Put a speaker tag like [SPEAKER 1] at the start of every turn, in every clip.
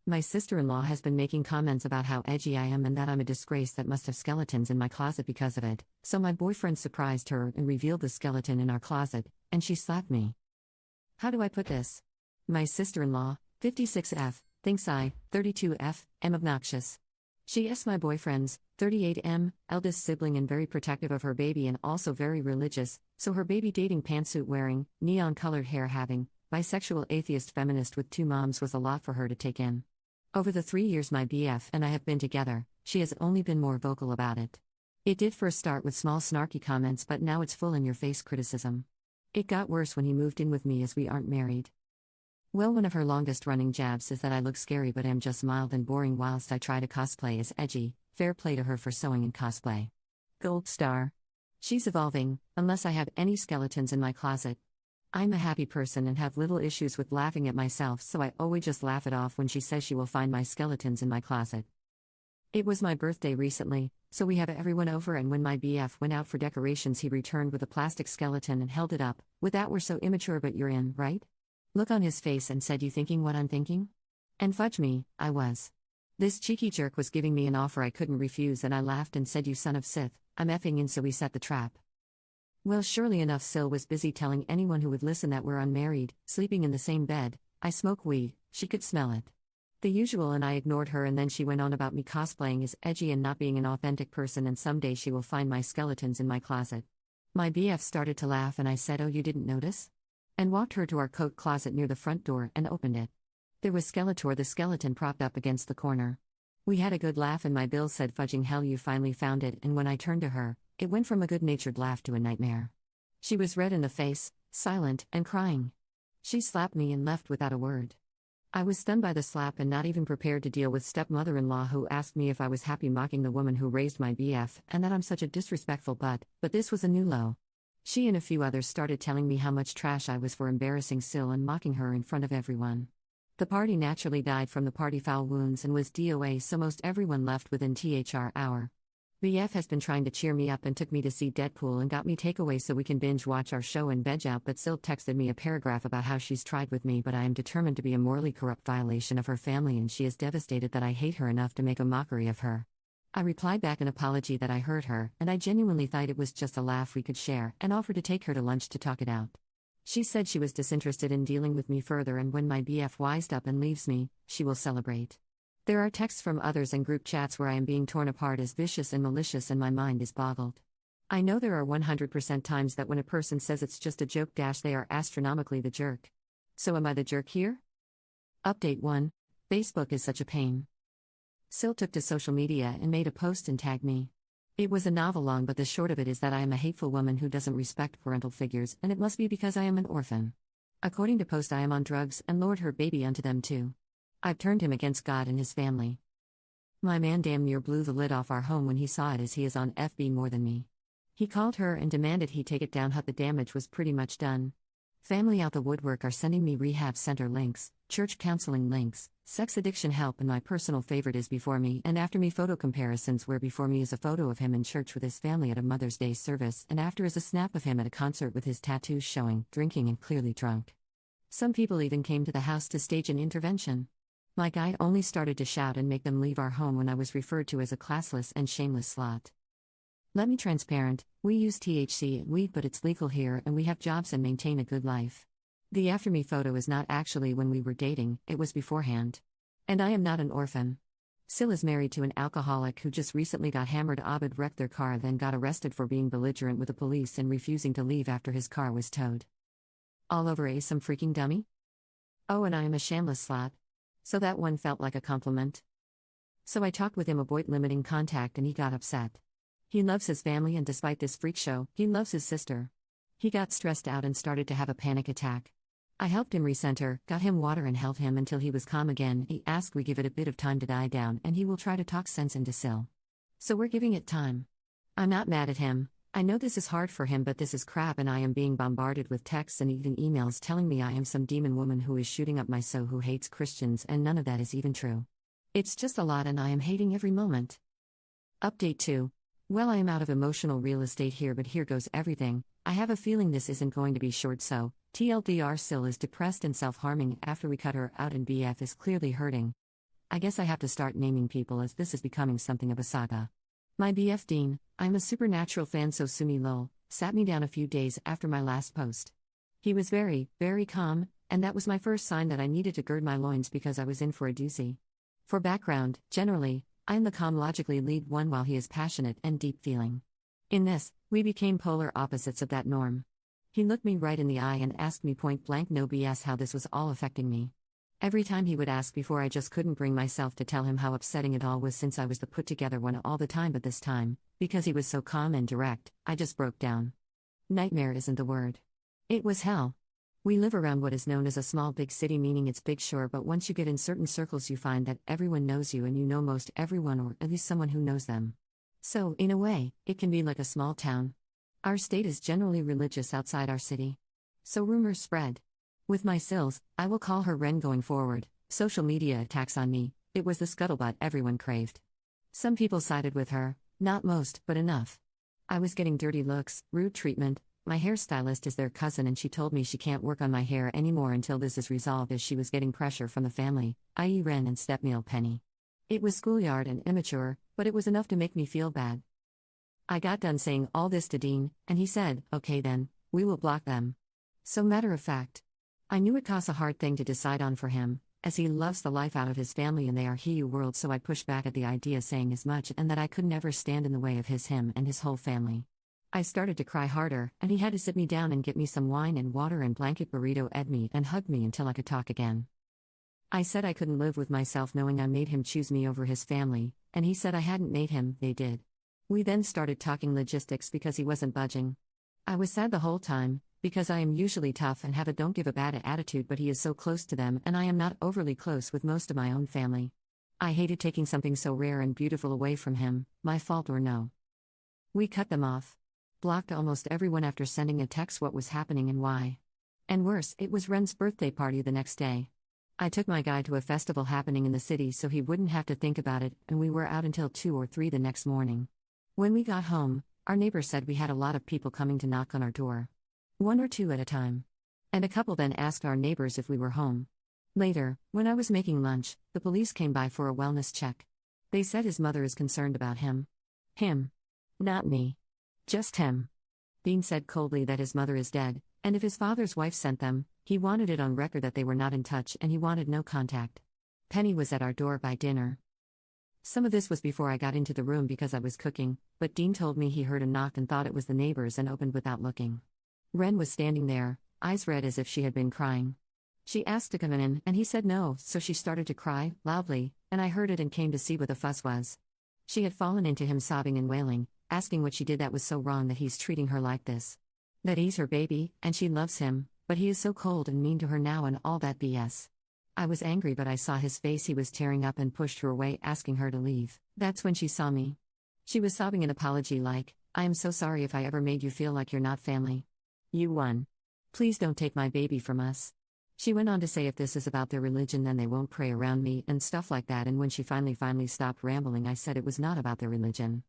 [SPEAKER 1] My sister-in-law has been making comments about how edgy I am and that I'm a disgrace that must have skeletons in my closet because of it, so my boyfriend surprised her and revealed the skeleton in our closet, and she slapped me. How do I put this? My sister-in-law, 56F, thinks I, 32F, am obnoxious. She is my boyfriend's, 38M, eldest sibling and very protective of her baby and also very religious, so her baby dating pantsuit wearing, neon-colored hair having, bisexual atheist feminist with two moms was a lot for her to take in. Over the 3 years my BF and I have been together, she has only been more vocal about it. It did first start with small snarky comments, but now it's full in-your-face criticism. It got worse when he moved in with me as we aren't married. Well, one of her longest-running jabs is that I look scary but am just mild and boring whilst I try to cosplay as edgy. Fair play to her for sewing and cosplay. Gold star. She's evolving, unless I have any skeletons in my closet. I'm a happy person and have little issues with laughing at myself, so I always just laugh it off when she says she will find my skeletons in my closet. It was my birthday recently, so we have everyone over, and when my BF went out for decorations he returned with a plastic skeleton and held it up, with that "we're so immature but you're in, right?" look on his face and said, "You thinking what I'm thinking?" And fudge me, I was. This cheeky jerk was giving me an offer I couldn't refuse, and I laughed and said, "You son of Sith, I'm effing in," so we set the trap. Well, surely enough, Sil was busy telling anyone who would listen that we're unmarried, sleeping in the same bed, I smoke weed, she could smell it. The usual, and I ignored her, and then she went on about me cosplaying as edgy and not being an authentic person, and someday she will find my skeletons in my closet. My BF started to laugh and I said, "Oh, you didn't notice?" And walked her to our coat closet near the front door and opened it. There was Skeletor the skeleton propped up against the corner. We had a good laugh and my Bill said, "Fudging hell, you finally found it," and when I turned to her, it went from a good-natured laugh to a nightmare. She was red in the face, silent, and crying. She slapped me and left without a word. I was stunned by the slap and not even prepared to deal with stepmother-in-law who asked me if I was happy mocking the woman who raised my BF and that I'm such a disrespectful butt, but this was a new low. She and a few others started telling me how much trash I was for embarrassing Sil and mocking her in front of everyone. The party naturally died from the party foul wounds and was DOA, so most everyone left within THR hour. BF has been trying to cheer me up and took me to see Deadpool and got me takeaway so we can binge watch our show and veg out, but Sil texted me a paragraph about how she's tried with me, but I am determined to be a morally corrupt violation of her family, and she is devastated that I hate her enough to make a mockery of her. I replied back an apology that I hurt her, and I genuinely thought it was just a laugh we could share, and offered to take her to lunch to talk it out. She said she was disinterested in dealing with me further, and when my BF wised up and leaves me, she will celebrate. There are texts from others and group chats where I am being torn apart as vicious and malicious, and my mind is boggled. I know there are 100% times that when a person says it's just a joke they are astronomically the jerk. So am I the jerk here? Update 1. Facebook is such a pain. Sil took to social media and made a post and tagged me. It was a novel long, but the short of it is that I am a hateful woman who doesn't respect parental figures, and it must be because I am an orphan. According to post, I am on drugs and lured her baby unto them too. I've turned him against God and his family. My man damn near blew the lid off our home when he saw it, as he is on FB more than me. He called her and demanded he take it down. The damage was pretty much done. Family out the woodwork are sending me rehab center links, church counseling links, sex addiction help, and my personal favorite is before me and after me photo comparisons, where before me is a photo of him in church with his family at a Mother's Day service, and after is a snap of him at a concert with his tattoos showing, drinking and clearly drunk. Some people even came to the house to stage an intervention. My guy only started to shout and make them leave our home when I was referred to as a classless and shameless slut. Let me transparent, we use THC and weed, but it's legal here and we have jobs and maintain a good life. The after me photo is not actually when we were dating, it was beforehand. And I am not an orphan. Sil is married to an alcoholic who just recently got hammered. Abed wrecked their car, then got arrested for being belligerent with the police and refusing to leave after his car was towed. All over some freaking dummy? Oh, and I am a shameless slut. So that one felt like a compliment. So I talked with him about limiting contact and he got upset. He loves his family, and despite this freak show, he loves his sister. He got stressed out and started to have a panic attack. I helped him recenter, got him water and held him until he was calm again. He asked we give it a bit of time to die down and he will try to talk sense into Sil. So we're giving it time. I'm not mad at him. I know this is hard for him, but this is crap, and I am being bombarded with texts and even emails telling me I am some demon woman who is shooting up my soul who hates Christians, and none of that is even true. It's just a lot and I am hating every moment. Update 2. Well, I am out of emotional real estate here, but here goes everything. I have a feeling this isn't going to be short, so TLDR, Sil is depressed and self-harming after we cut her out and BF is clearly hurting. I guess I have to start naming people as this is becoming something of a saga. My BF Dean, I'm a supernatural fan, so Sumi lol, sat me down a few days after my last post. He was very, very calm, and that was my first sign that I needed to gird my loins because I was in for a doozy. For background, generally, I am the calm, logically lead one while he is passionate and deep feeling. In this, we became polar opposites of that norm. He looked me right in the eye and asked me point blank, no BS, how this was all affecting me. Every time he would ask before, I just couldn't bring myself to tell him how upsetting it all was, since I was the put together one all the time, but this time, because he was so calm and direct, I just broke down. Nightmare isn't the word. It was hell. We live around what is known as a small big city, meaning it's big, sure, but once you get in certain circles you find that everyone knows you and you know most everyone, or at least someone who knows them. So, in a way, it can be like a small town. Our state is generally religious outside our city. So rumors spread. With my Sills, I will call her Ren going forward, social media attacks on me, it was the scuttlebutt everyone craved. Some people sided with her, not most, but enough. I was getting dirty looks, rude treatment. My hairstylist is their cousin and she told me she can't work on my hair anymore until this is resolved, as she was getting pressure from the family, i.e. Ren and stepmeal Penny. It was schoolyard and immature, but it was enough to make me feel bad. I got done saying all this to Dean, and he said, okay then, we will block them. So matter of fact. I knew it costs a hard thing to decide on for him, as he loves the life out of his family and they are Hiu world, so I pushed back at the idea, saying as much and that I could never stand in the way of him and his whole family. I started to cry harder, and he had to sit me down and get me some wine and water and blanket burrito ed me and hug me until I could talk again. I said I couldn't live with myself knowing I made him choose me over his family, and he said I hadn't made him, they did. We then started talking logistics because he wasn't budging. I was sad the whole time, because I am usually tough and have a don't give a bad attitude, but he is so close to them and I am not overly close with most of my own family. I hated taking something so rare and beautiful away from him, my fault or no. We cut them off. Blocked almost everyone after sending a text what was happening and why. And worse, it was Ren's birthday party the next day. I took my guy to a festival happening in the city so he wouldn't have to think about it, and we were out until 2 or 3 the next morning. When we got home, our neighbor said we had a lot of people coming to knock on our door. 1 or 2 at a time. And a couple then asked our neighbors if we were home. Later, when I was making lunch, the police came by for a wellness check. They said his mother is concerned about him. Him. Not me. Just him. Dean said coldly that his mother is dead, and if his father's wife sent them, he wanted it on record that they were not in touch and he wanted no contact. Penny was at our door by dinner. Some of this was before I got into the room because I was cooking, but Dean told me he heard a knock and thought it was the neighbors and opened without looking. Ren was standing there, eyes red as if she had been crying. She asked to come in and he said no, so she started to cry, loudly, and I heard it and came to see what the fuss was. She had fallen into him sobbing and wailing, asking what she did that was so wrong that he's treating her like this. That he's her baby, and she loves him, but he is so cold and mean to her now and all that BS. I was angry, but I saw his face, he was tearing up and pushed her away, asking her to leave. That's when she saw me. She was sobbing an apology like, I am so sorry if I ever made you feel like you're not family. You won. Please don't take my baby from us. She went on to say if this is about their religion then they won't pray around me and stuff like that, and when she finally stopped rambling I said it was not about their religion.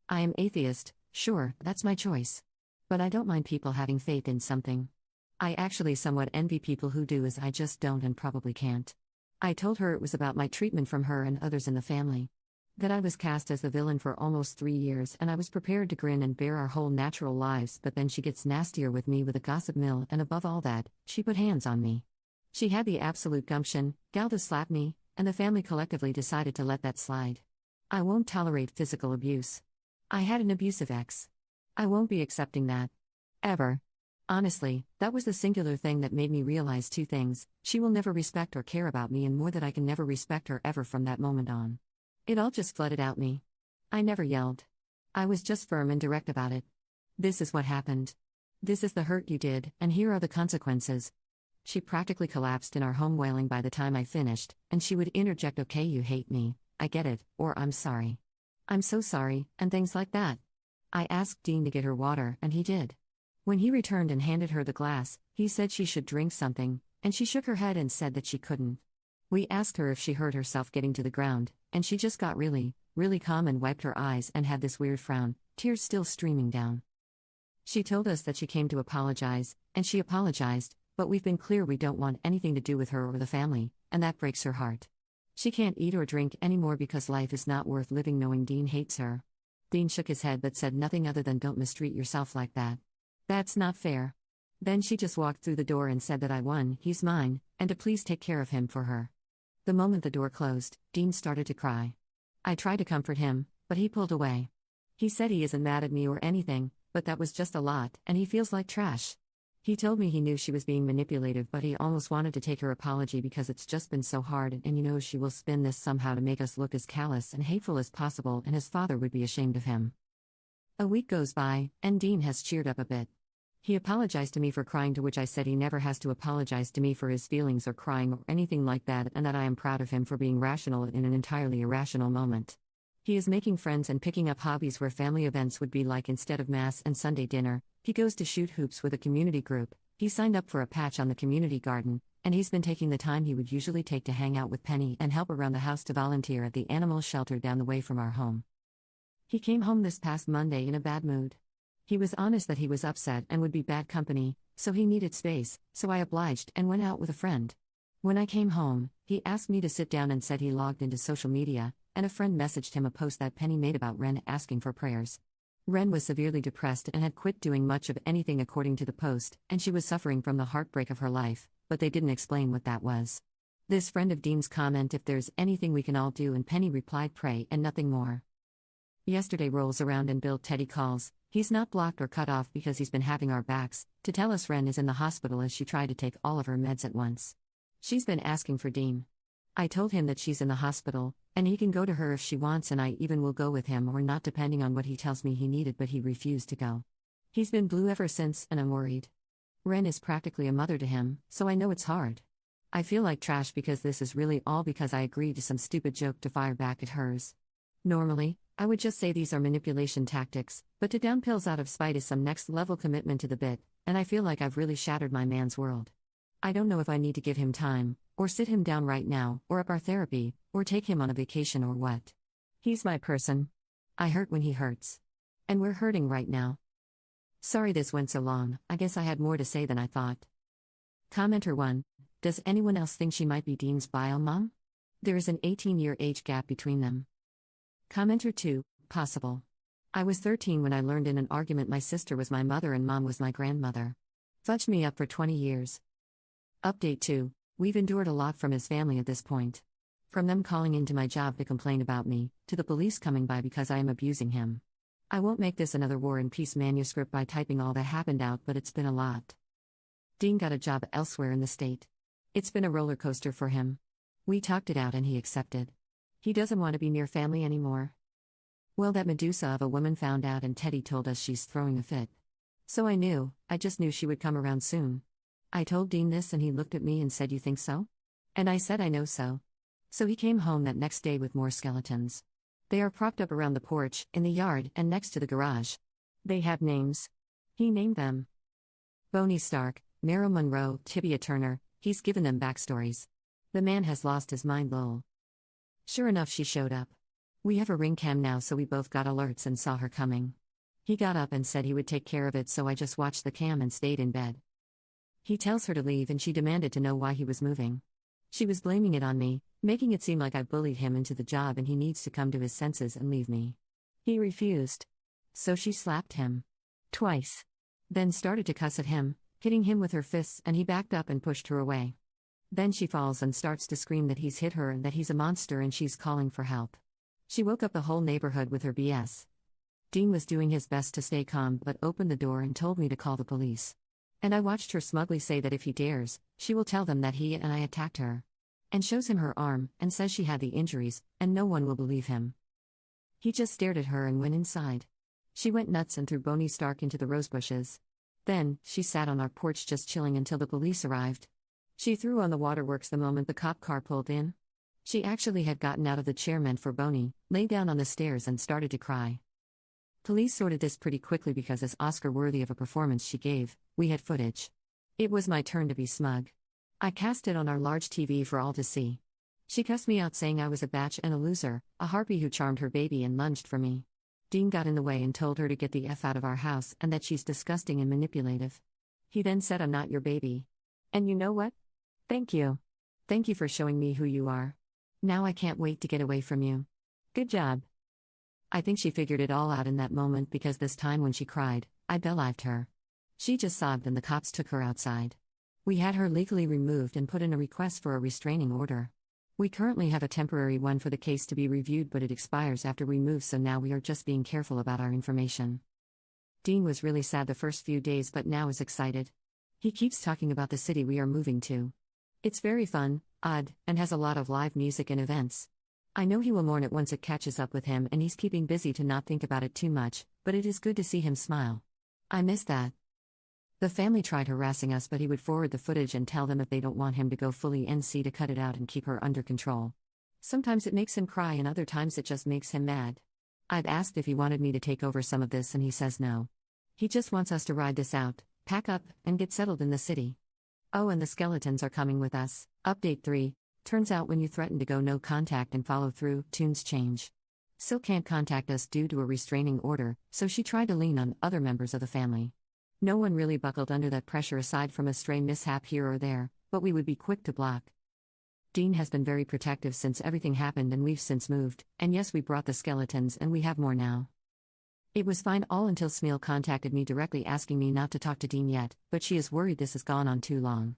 [SPEAKER 1] I am atheist, sure, that's my choice. But I don't mind people having faith in something. I actually somewhat envy people who do, as I just don't and probably can't. I told her it was about my treatment from her and others in the family. That I was cast as the villain for almost 3 years and I was prepared to grin and bear our whole natural lives, but then she gets nastier with me with a gossip mill, and above all that, she put hands on me. She had the absolute gumption, gal, to slap me, and the family collectively decided to let that slide. I won't tolerate physical abuse. I had an abusive ex. I won't be accepting that. Ever. Honestly, that was the singular thing that made me realize 2 things: she will never respect or care about me, and more, that I can never respect her ever from that moment on. It all just flooded out me. I never yelled. I was just firm and direct about it. This is what happened. This is the hurt you did, and here are the consequences. She practically collapsed in our home wailing by the time I finished, and she would interject, okay, you hate me, I get it, or I'm sorry. I'm so sorry, and things like that. I asked Dean to get her water, and he did. When he returned and handed her the glass, he said she should drink something, and she shook her head and said that she couldn't. We asked her if she hurt herself getting to the ground, and she just got really calm and wiped her eyes and had this weird frown, tears still streaming down. She told us that she came to apologize, and she apologized, but we've been clear we don't want anything to do with her or the family, and that breaks her heart. She can't eat or drink anymore because life is not worth living knowing Dean hates her. Dean shook his head but said nothing other than don't mistreat yourself like that. That's not fair. Then she just walked through the door and said that I won, he's mine, and to please take care of him for her. The moment the door closed, Dean started to cry. I tried to comfort him, but he pulled away. He said he isn't mad at me or anything, but that was just a lot, and he feels like trash. He told me he knew she was being manipulative, but he almost wanted to take her apology because it's just been so hard, and she will spin this somehow to make us look as callous and hateful as possible, and his father would be ashamed of him. A week goes by, and Dean has cheered up a bit. He apologized to me for crying, to which I said he never has to apologize to me for his feelings or crying or anything like that, and that I am proud of him for being rational in an entirely irrational moment. He is making friends and picking up hobbies where family events would be like instead of Mass and Sunday dinner. He goes to shoot hoops with a community group, he signed up for a patch on the community garden, and he's been taking the time he would usually take to hang out with Penny and help around the house to volunteer at the animal shelter down the way from our home. He came home this past Monday in a bad mood. He was honest that he was upset and would be bad company, so he needed space, so I obliged and went out with a friend. When I came home, he asked me to sit down and said he logged into social media, and a friend messaged him a post that Penny made about Ren asking for prayers. Ren was severely depressed and had quit doing much of anything according to the post, and she was suffering from the heartbreak of her life, but they didn't explain what that was. This friend of Dean's comment if there's anything we can all do, and Penny replied pray and nothing more. Yesterday rolls around and Bill Teddy calls, he's not blocked or cut off because he's been having our backs, to tell us Ren is in the hospital as she tried to take all of her meds at once. She's been asking for Dean. I told him that she's in the hospital, and he can go to her if she wants, and I even will go with him or not depending on what he tells me he needed, but he refused to go. He's been blue ever since, and I'm worried. Ren is practically a mother to him, so I know it's hard. I feel like trash because this is really all because I agreed to some stupid joke to fire back at hers. Normally, I would just say these are manipulation tactics, but to down pills out of spite is some next level commitment to the bit, and I feel like I've really shattered my man's world. I don't know if I need to give him time, or sit him down right now, or up our therapy, or take him on a vacation or what. He's my person. I hurt when he hurts. And we're hurting right now. Sorry this went so long, I guess I had more to say than I thought. Commenter 1. Does anyone else think she might be Dean's bio mom? There is an 18-year age gap between them. Commenter 2. Possible. I was 13 when I learned in an argument my sister was my mother and mom was my grandmother. Fudged me up for 20 years. Update 2. We've endured a lot from his family at this point. From them calling into my job to complain about me, to the police coming by because I am abusing him. I won't make this another War and Peace manuscript by typing all that happened out, but it's been a lot. Dean got a job elsewhere in the state. It's been a roller coaster for him. We talked it out and he accepted. He doesn't want to be near family anymore. Well, that Medusa of a woman found out and Teddy told us she's throwing a fit. So I just knew she would come around soon. I told Dean this and he looked at me and said, "You think so?" And I said, "I know so." So he came home that next day with more skeletons. They are propped up around the porch, in the yard, and next to the garage. They have names. He named them. Boney Stark, Meryl Monroe, Tibia Turner, he's given them backstories. The man has lost his mind, lol. Sure enough, she showed up. We have a ring cam now, so we both got alerts and saw her coming. He got up and said he would take care of it, so I just watched the cam and stayed in bed. He tells her to leave and she demanded to know why he was moving. She was blaming it on me, making it seem like I bullied him into the job and he needs to come to his senses and leave me. He refused. So she slapped him. Twice. Then started to cuss at him, hitting him with her fists, and he backed up and pushed her away. Then she falls and starts to scream that he's hit her and that he's a monster and she's calling for help. She woke up the whole neighborhood with her BS. Dean was doing his best to stay calm but opened the door and told me to call the police. And I watched her smugly say that if he dares, she will tell them that he and I attacked her. And shows him her arm, and says she had the injuries, and no one will believe him. He just stared at her and went inside. She went nuts and threw Boney Stark into the rosebushes. Then, she sat on our porch just chilling until the police arrived. She threw on the waterworks the moment the cop car pulled in. She actually had gotten out of the chair meant for Boney, lay down on the stairs and started to cry. Police sorted this pretty quickly because as Oscar-worthy of a performance she gave, we had footage. It was my turn to be smug. I cast it on our large TV for all to see. She cussed me out saying I was a batch and a loser, a harpy who charmed her baby and lunged for me. Dean got in the way and told her to get the F out of our house and that she's disgusting and manipulative. He then said, "I'm not your baby. And you know what? Thank you. Thank you for showing me who you are. Now I can't wait to get away from you. Good job. I think she figured it all out in that moment because this time when she cried, I believed her. She just sobbed and the cops took her outside. We had her legally removed and put in a request for a restraining order. We currently have a temporary one for the case to be reviewed, but it expires after we move, so now we are just being careful about our information. Dean was really sad the first few days but now is excited. He keeps talking about the city we are moving to. It's very fun, odd, and has a lot of live music and events. I know he will mourn it once it catches up with him, and he's keeping busy to not think about it too much, but it is good to see him smile. I miss that. The family tried harassing us, but he would forward the footage and tell them if they don't want him to go fully NC to cut it out and keep her under control. Sometimes it makes him cry and other times it just makes him mad. I've asked if he wanted me to take over some of this and he says no. He just wants us to ride this out, pack up, and get settled in the city. Oh, and the skeletons are coming with us. Update 3. Turns out when you threaten to go no contact and follow through, tunes change. Sil can't contact us due to a restraining order, so she tried to lean on other members of the family. No one really buckled under that pressure aside from a stray mishap here or there, but we would be quick to block. Dean has been very protective since everything happened and we've since moved, and yes, we brought the skeletons and we have more now. It was fine all until Smeel contacted me directly asking me not to talk to Dean yet, but she is worried this has gone on too long.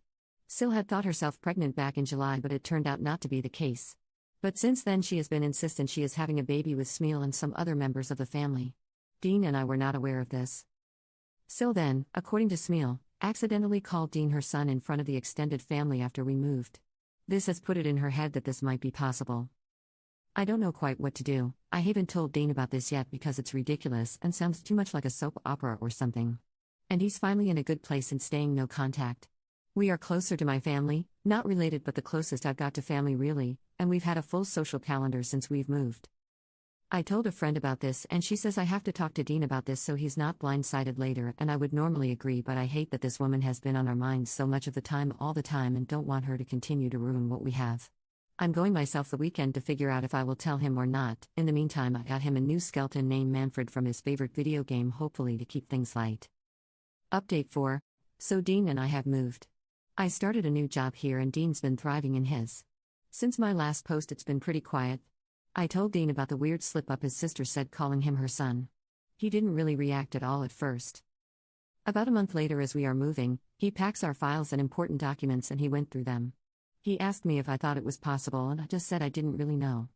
[SPEAKER 1] Sil had thought herself pregnant back in July, but it turned out not to be the case. But since then she has been insistent she is having a baby with Smeel and some other members of the family. Dean and I were not aware of this. Sil then, according to Smeel, accidentally called Dean her son in front of the extended family after we moved. This has put it in her head that this might be possible. I don't know quite what to do. I haven't told Dean about this yet because it's ridiculous and sounds too much like a soap opera or something. And he's finally in a good place and staying no contact. We are closer to my family, not related but the closest I've got to family really, and we've had a full social calendar since we've moved. I told a friend about this and she says I have to talk to Dean about this so he's not blindsided later, and I would normally agree, but I hate that this woman has been on our minds so much of the time all the time and don't want her to continue to ruin what we have. I'm going myself the weekend to figure out if I will tell him or not. In the meantime, I got him a new skeleton named Manfred from his favorite video game, hopefully to keep things light. Update 4. So Dean and I have moved. I started a new job here and Dean's been thriving in his. Since my last post it's been pretty quiet. I told Dean about the weird slip-up his sister said calling him her son. He didn't really react at all at first. About a month later, as we are moving, he packs our files and important documents and he went through them. He asked me if I thought it was possible and I just said I didn't really know.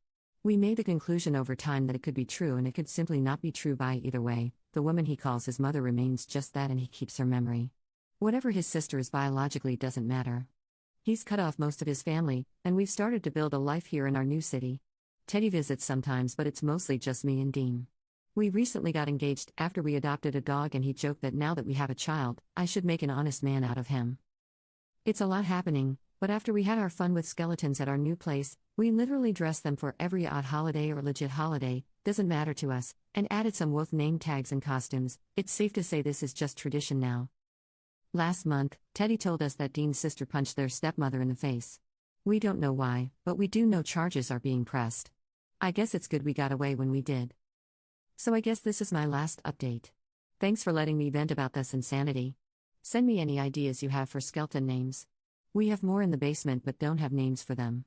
[SPEAKER 1] We made the conclusion over time that it could be true and it could simply not be true. By either way, the woman he calls his mother remains just that and he keeps her memory. Whatever his sister is biologically doesn't matter. He's cut off most of his family, and we've started to build a life here in our new city. Teddy visits sometimes, but it's mostly just me and Dean. We recently got engaged after we adopted a dog and he joked that now that we have a child, I should make an honest man out of him. It's a lot happening, but after we had our fun with skeletons at our new place, we literally dressed them for every odd holiday or legit holiday, doesn't matter to us, and added some wolf name tags and costumes. It's safe to say this is just tradition now. Last month, Teddy told us that Dean's sister punched their stepmother in the face. We don't know why, but we do know charges are being pressed. I guess it's good we got away when we did. So I guess this is my last update. Thanks for letting me vent about this insanity. Send me any ideas you have for skeleton names. We have more in the basement but don't have names for them.